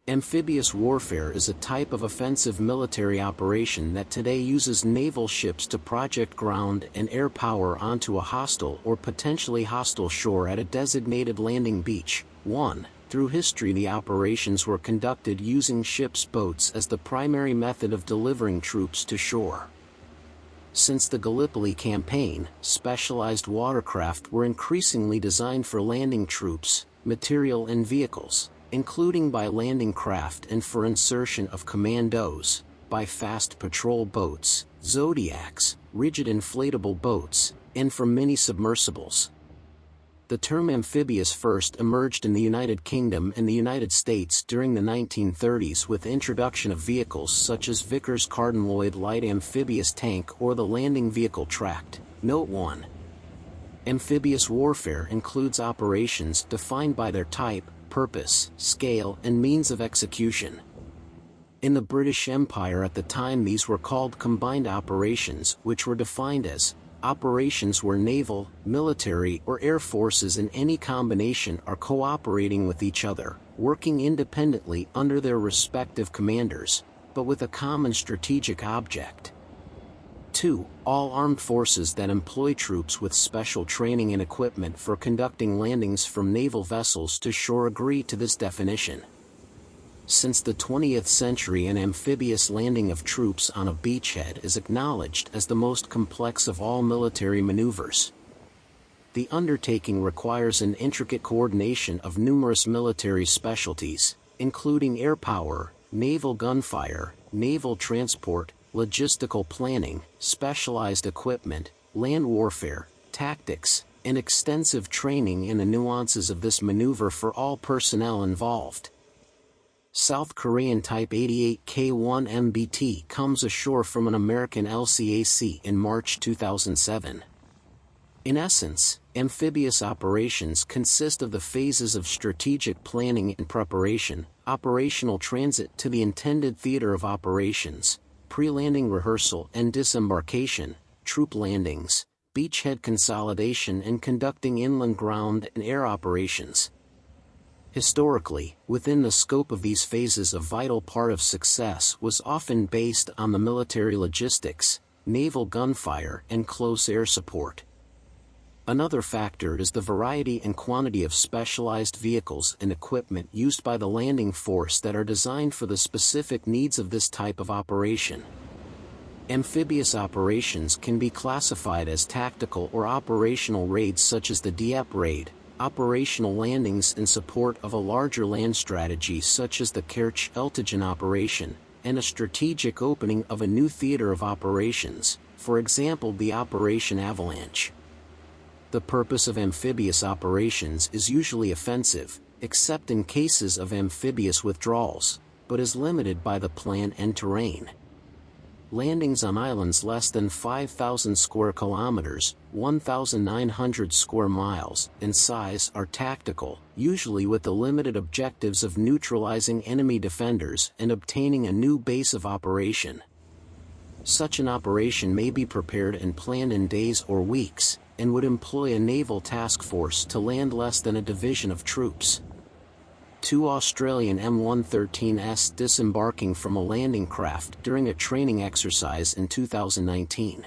Amphibious warfare is a type of offensive military operation that today uses naval ships to project ground and air power onto a hostile or potentially hostile shore at a designated landing beach. 1. Through history, the operations were conducted using ships' boats as the primary method of delivering troops to shore. Since the Gallipoli campaign, specialized watercraft were increasingly designed for landing troops, material and vehicles, including by landing craft, and for insertion of commandos, by fast patrol boats, Zodiacs, rigid inflatable boats, and from mini-submersibles. The term amphibious first emerged in the United Kingdom and the United States during the 1930s with introduction of vehicles such as Vickers Cardinaloid Light Amphibious Tank or the Landing Vehicle Tracked. Note 1. Amphibious warfare includes operations defined by their type, purpose, scale, and means of execution. In the British Empire at the time, these were called combined operations, which were defined as operations where naval, military, or air forces in any combination are cooperating with each other, working independently under their respective commanders, but with a common strategic object. 2. All armed forces that employ troops with special training and equipment for conducting landings from naval vessels to shore agree to this definition. Since the 20th century, an amphibious landing of troops on a beachhead is acknowledged as the most complex of all military maneuvers. The undertaking requires an intricate coordination of numerous military specialties, including air power, naval gunfire, naval transport, logistical planning, specialized equipment, land warfare, tactics, and extensive training in the nuances of this maneuver for all personnel involved. South Korean Type 88K1 MBT comes ashore from an American LCAC in March 2007. In essence, amphibious operations consist of the phases of strategic planning and preparation, operational transit to the intended theater of operations, pre-landing rehearsal and disembarkation, troop landings, beachhead consolidation, and conducting inland ground and air operations. Historically, within the scope of these phases, a vital part of success was often based on the military logistics, naval gunfire, and close air support. Another factor is the variety and quantity of specialized vehicles and equipment used by the landing force that are designed for the specific needs of this type of operation. Amphibious operations can be classified as tactical or operational raids, such as the Dieppe raid, operational landings in support of a larger land strategy such as the Kerch-Eltigen operation, and a strategic opening of a new theater of operations, for example the Operation Avalanche. The purpose of amphibious operations is usually offensive, except in cases of amphibious withdrawals, but is limited by the plan and terrain. Landings on islands less than 5,000 square kilometers, 1,900 square miles, in size are tactical, usually with the limited objectives of neutralizing enemy defenders and obtaining a new base of operation. Such an operation may be prepared and planned in days or weeks, and would employ a naval task force to land less than a division of troops. 2 Australian M113s disembarking from a landing craft during a training exercise in 2019.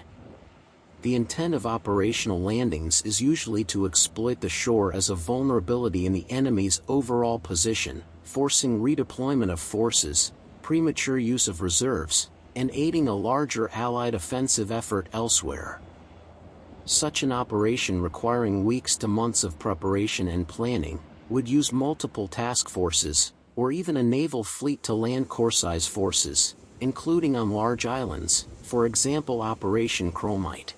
The intent of operational landings is usually to exploit the shore as a vulnerability in the enemy's overall position, forcing redeployment of forces, premature use of reserves, and aiding a larger Allied offensive effort elsewhere. Such an operation, requiring weeks to months of preparation and planning, would use multiple task forces, or even a naval fleet to land corps-size forces, including on large islands, for example Operation Chromite.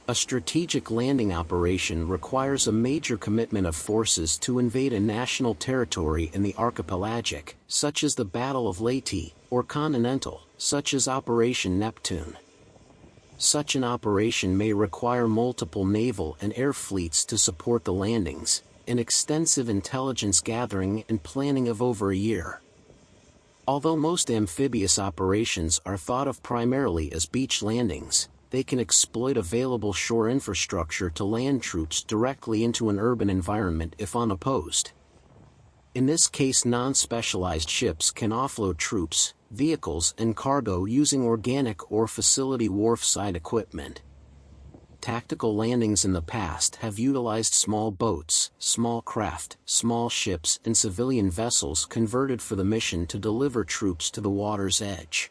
A strategic landing operation requires a major commitment of forces to invade a national territory in the archipelagic, such as the Battle of Leyte, or continental, such as Operation Neptune. Such an operation may require multiple naval and air fleets to support the landings, and extensive intelligence gathering and planning of over a year. Although most amphibious operations are thought of primarily as beach landings, they can exploit available shore infrastructure to land troops directly into an urban environment if unopposed. In this case, non-specialized ships can offload troops, vehicles and cargo using organic or facility wharf-side equipment. Tactical landings in the past have utilized small boats, small craft, small ships and civilian vessels converted for the mission to deliver troops to the water's edge.